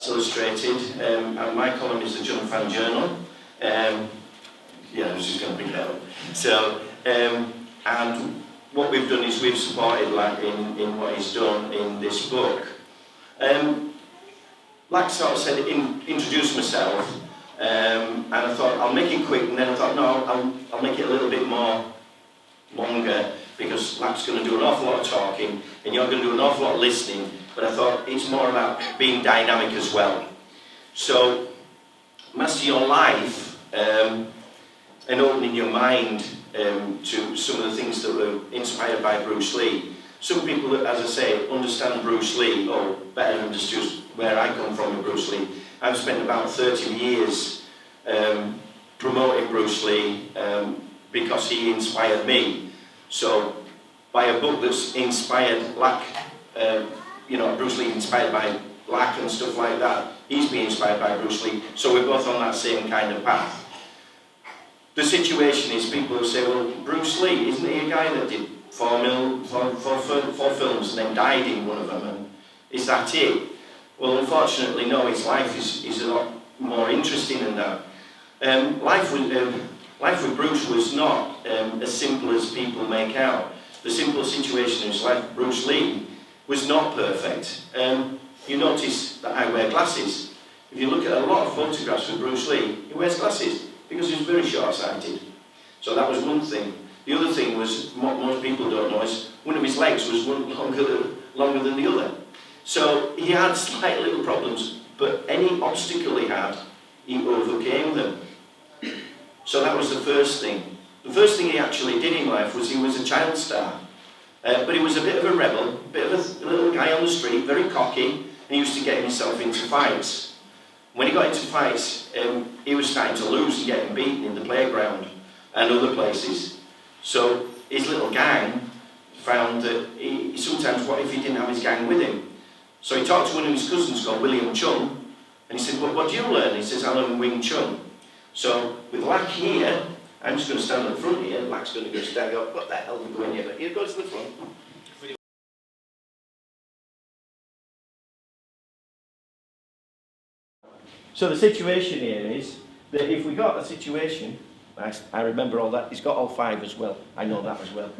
Illustrated, and my column is the Junk Fan Journal. Yeah, I was just going to bring that up. So, and what we've done is we've supported Lak in what he's done in this book. Lak sort of said, introduce myself, and I thought I'll make it quick, and then I thought no, I'll make it a little bit more longer, because Lak's going to do an awful lot of talking, and you're going to do an awful lot of listening, but I thought it's more about being dynamic as well. So, master your life, and opening your mind to some of the things that were inspired by Bruce Lee. Some people, as I say, understand Bruce Lee, or better understood where I come from with Bruce Lee. I've spent about 30 years promoting Bruce Lee because he inspired me. So, by a book that's inspired Lak, Bruce Lee inspired by Lak and stuff like that, he's being inspired by Bruce Lee, so we're both on that same kind of path. The situation is, people will say, well, Bruce Lee, isn't he a guy that did four films and then died in one of them, and is that it? Well, unfortunately, no, his life is a lot more interesting than that. Life with Bruce was not as simple as people make out. The simple situation in his life, Bruce Lee, was not perfect. You notice that I wear glasses. If you look at a lot of photographs with Bruce Lee, he wears glasses because he's very short-sighted. So that was one thing. The other thing was, what most people don't know, is one of his legs was longer than the other. So he had slight little problems, but any obstacle he had, he overcame them. So that was the first thing. The first thing he actually did in life was he was a child star. But he was a bit of a rebel, a bit of a little guy on the street, very cocky, and he used to get himself into fights. When he got into fights, he was starting to lose and getting beaten in the playground and other places. So his little gang found that sometimes, what if he didn't have his gang with him? So he talked to one of his cousins called William Chung, and he said, well, what do you learn? He says, I learn Wing Chun. So with Lak here, I'm just going to stand at the front here, Lak's going to go stand up, what the hell are we going here? But here goes to the front. So the situation here is that if we got a situation, I remember all that, he's got all five as well, I know that as well.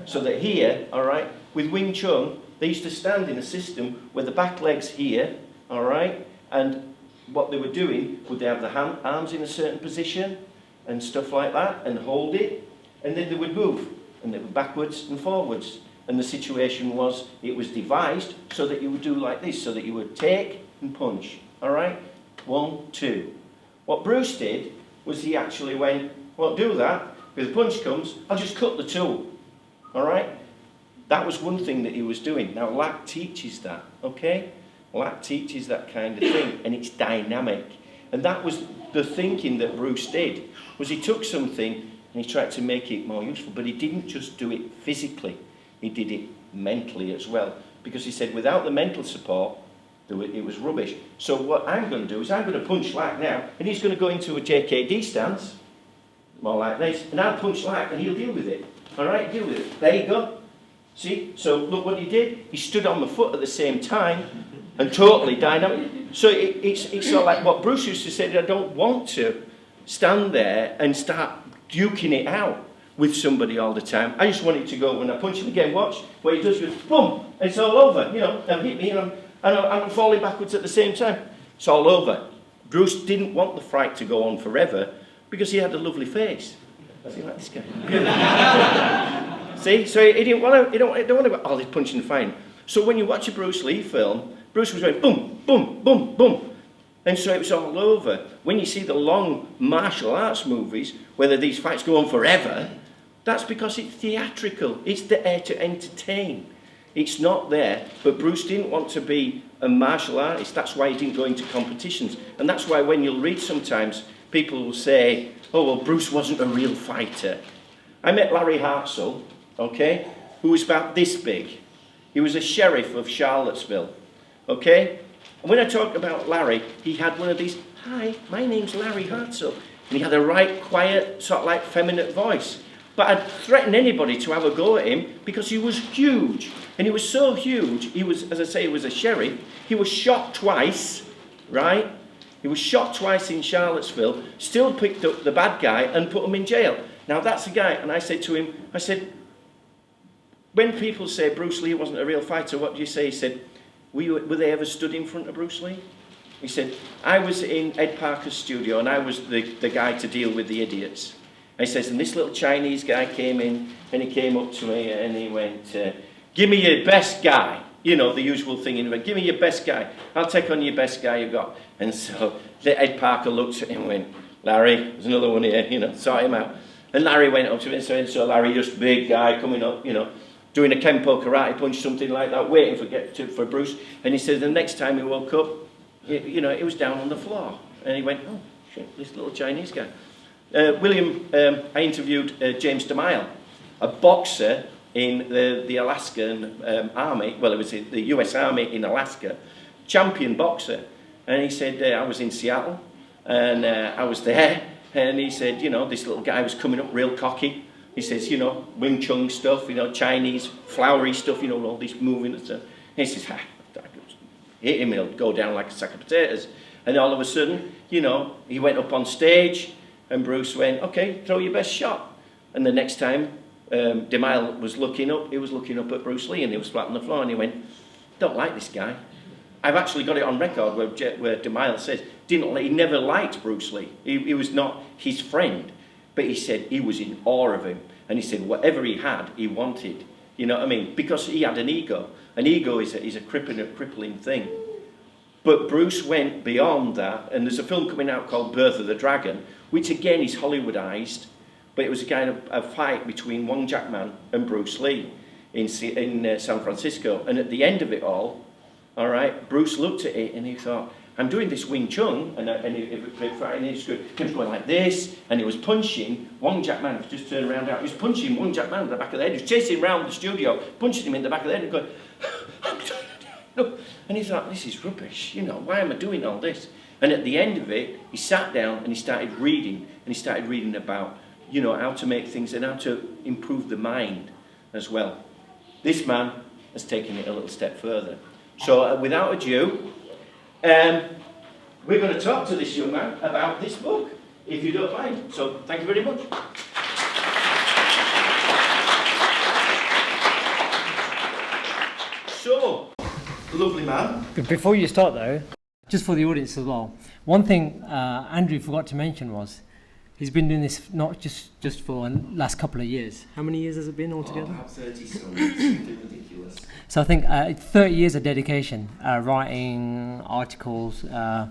So that here, alright, with Wing Chun, they used to stand in a system where the back leg's here, alright, and what they were doing, would they have the arms in a certain position, and stuff like that, and hold it, and then they would move, and they were backwards and forwards. And the situation was, it was devised so that you would do like this, so that you would take and punch, alright? 1, 2. What Bruce did was he actually went, well, do that. If the punch comes, I'll just cut the tool. All right? That was one thing that he was doing. Now, Lak teaches that, okay? Lak teaches that kind of thing, and it's dynamic. And that was the thinking that Bruce did, was he took something and he tried to make it more useful, but he didn't just do it physically. He did it mentally as well, because he said without the mental support, it was rubbish. So what I'm going to do is I'm going to punch Lak now, and he's going to go into a JKD stance, more like this, and I'll punch Lak, and he'll deal with it. All right, deal with it. There you go. See? So look what he did. He stood on the foot at the same time, and totally dynamic. So it's sort of like what Bruce used to say, I don't want to stand there and start duking it out with somebody all the time. I just want it to go, when I punch him again, watch, what he does, goes, boom, and it's all over. You know, they'll hit me, and I'm falling backwards at the same time. It's all over. Bruce didn't want the fight to go on forever because he had a lovely face. I think like this guy. See, so he didn't want to. He don't want to go, oh, he's punching and fighting. So when you watch a Bruce Lee film, Bruce was going boom, boom, boom, boom, and so it was all over. When you see the long martial arts movies, whether these fights go on forever, that's because it's theatrical. It's there to entertain. It's not there, but Bruce didn't want to be a martial artist. That's why he didn't go into competitions. And that's why when you'll read sometimes, people will say, oh, well, Bruce wasn't a real fighter. I met Larry Hartzell, okay, who was about this big. He was a sheriff of Charlottesville, okay? And when I talk about Larry, he had one of these, hi, my name's Larry Hartzell. And he had a right, quiet, sort of like feminine voice. But I'd threaten anybody to have a go at him because he was huge. And he was so huge, he was, as I say, he was a sheriff. He was shot twice, right? He was shot twice in Charlottesville, still picked up the bad guy and put him in jail. Now that's the guy, and I said to him, I said, when people say Bruce Lee wasn't a real fighter, what do you say? He said, were they ever stood in front of Bruce Lee? He said, I was in Ed Parker's studio and I was the guy to deal with the idiots. And he says, and this little Chinese guy came in and he came up to me and he went, give me your best guy. You know, the usual thing. He went, give me your best guy. I'll take on your best guy you've got. And so Ed Parker looked at him and went, Larry, there's another one here, you know, sort him out. And Larry went up to him and said, so Larry, just big guy coming up, you know, doing a Kempo karate punch, something like that, waiting for Bruce. And he said the next time he woke up, you know, it was down on the floor. And he went, oh, shit, this little Chinese guy. I interviewed James DeMille, a boxer in the Alaskan army, well, it was the US Army in Alaska, champion boxer. And he said, I was in Seattle, and I was there, and he said, you know, this little guy was coming up real cocky. He says, you know, Wing Chun stuff, you know, Chinese, flowery stuff, you know, all this moving and stuff. And he says, hit him, he'll go down like a sack of potatoes. And all of a sudden, you know, he went up on stage, and Bruce went, okay, throw your best shot. And the next time DeMille was looking up, he was looking up at Bruce Lee, and he was flat on the floor, and he went, don't like this guy. I've actually got it on record where DeMille says, he never liked Bruce Lee. He was not his friend, but he said he was in awe of him. And he said whatever he had, he wanted. You know what I mean? Because he had an ego. An ego is a crippling thing. But Bruce went beyond that, and there's a film coming out called Birth of the Dragon, which again is Hollywoodized, but it was a kind of a fight between Wong Jack-man and Bruce Lee in San Francisco. And at the end of it all right, Bruce looked at it and he thought, I'm doing this Wing Chun, and he was going like this, and he was punching Wong Jack-man, he just turned around out, he was punching Wong Jack-man in the back of the head, he was chasing around the studio, punching him in the back of the head, and going, no. And he thought, this is rubbish, you know, why am I doing all this? And at the end of it, he sat down and he started reading about, you know, how to make things and how to improve the mind as well. This man has taken it a little step further. So without ado, we're going to talk to this young man about this book, if you don't mind. So thank you very much. So, lovely man. Before you start though, just for the audience as well, one thing Andrew forgot to mention was he's been doing this not just for the last couple of years. How many years has it been altogether? About 30 something ridiculous. So I think 30 years of dedication, writing articles,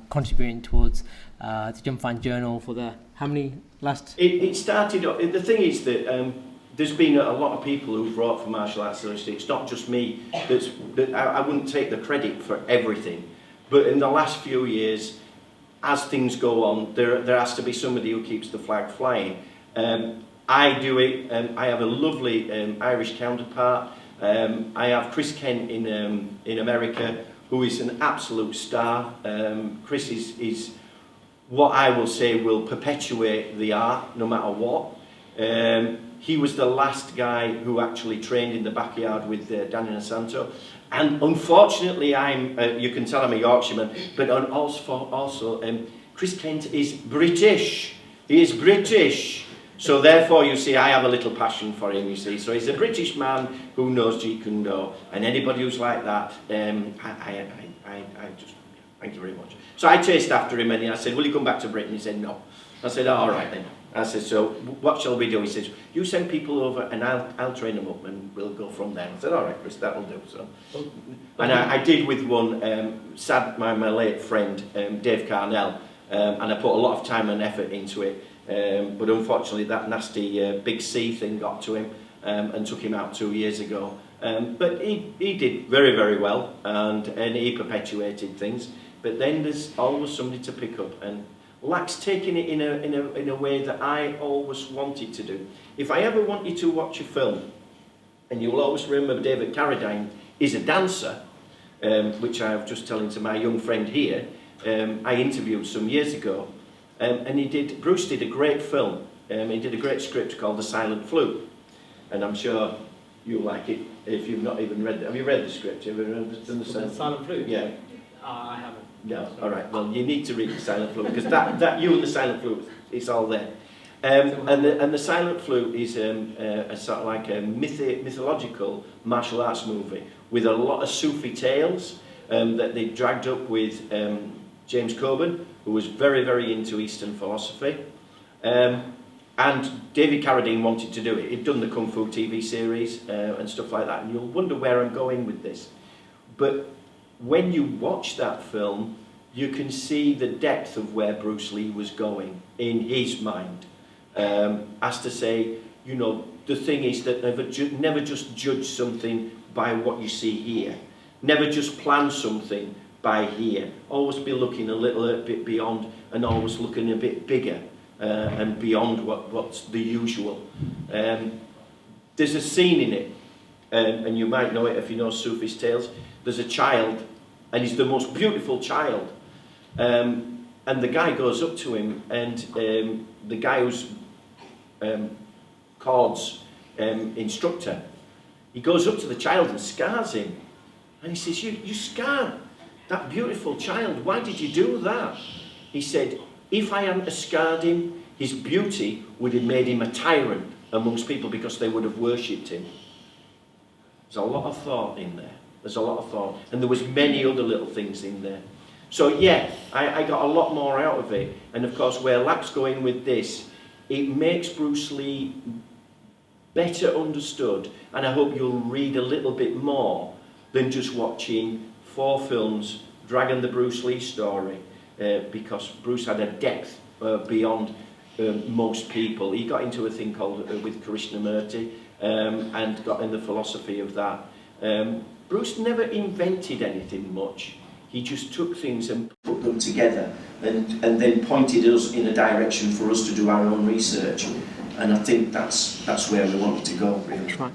contributing towards the Jump Fan Journal for the, how many last? It started, the thing is that there's been a lot of people who've wrote for Martial Arts Illustrated. It's not just me. I wouldn't take the credit for everything. But in the last few years, as things go on, there has to be somebody who keeps the flag flying. I do it. I have a lovely Irish counterpart. I have Chris Kent in America, who is an absolute star. Chris is what I will say will perpetuate the art no matter what. He was the last guy who actually trained in the backyard with Danny Santo. And unfortunately, you can tell I'm a Yorkshireman, but also Chris Kent is British. He is British. So therefore, you see, I have a little passion for him, you see. So he's a British man who knows Jeet Kune Do. And anybody who's like that, I just, thank you very much. So I chased after him and I said, will you come back to Britain? He said, no. I said, oh, all right then. I said, so what shall we do? He says, you send people over and I'll train them up and we'll go from there. I said, all right, Chris, that'll do. So, and I did with one, my late friend, Dave Carnell, and I put a lot of time and effort into it. But unfortunately, that nasty Big C thing got to him and took him out 2 years ago. But he did very, very well, and he perpetuated things. But then there's always somebody to pick up, and Lak's taking it in a way that I always wanted to do. If I ever want you to watch a film, and you'll always remember David Carradine is a dancer, which I was just telling to my young friend here, I interviewed some years ago, and Bruce did a great film. He did a great script called The Silent Flute, and I'm sure you'll like it if you've not even read it. Have you read the script? Have you read The Silent Flute? Yeah. I haven't. No, all right. Well, you need to read the Silent Flute because that you and the Silent Flute, it's all there. And the Silent Flute is a sort of like a mythological martial arts movie with a lot of Sufi tales that they dragged up with James Coburn, who was very, very into Eastern philosophy. And David Carradine wanted to do it. He'd done the Kung Fu TV series and stuff like that. And you'll wonder where I'm going with this. But when you watch that film, you can see the depth of where Bruce Lee was going in his mind. As to say, you know, the thing is that never just judge something by what you see here. Never just plan something by here. Always be looking a little bit beyond and always looking a bit bigger and beyond what's the usual. There's a scene in it, and you might know it if you know Sufi's tales. There's a child, and he's the most beautiful child. And the guy goes up to him, and the guy who's Cord's instructor, he goes up to the child and scars him. And he says, you scarred that beautiful child. Why did you do that? He said, if I hadn't scarred him, his beauty would have made him a tyrant amongst people because they would have worshipped him. There's a lot of thought in there. There's a lot of thought. And there was many other little things in there. So yeah, I got a lot more out of it. And of course, where Lak's going with this, it makes Bruce Lee better understood. And I hope you'll read a little bit more than just watching 4 films dragging the Bruce Lee story. Because Bruce had a depth beyond most people. He got into a thing called with Krishnamurti and got in the philosophy of that. Bruce never invented anything much. He just took things and put them together and then pointed us in a direction for us to do our own research. And I think that's where we wanted to go, really. Right.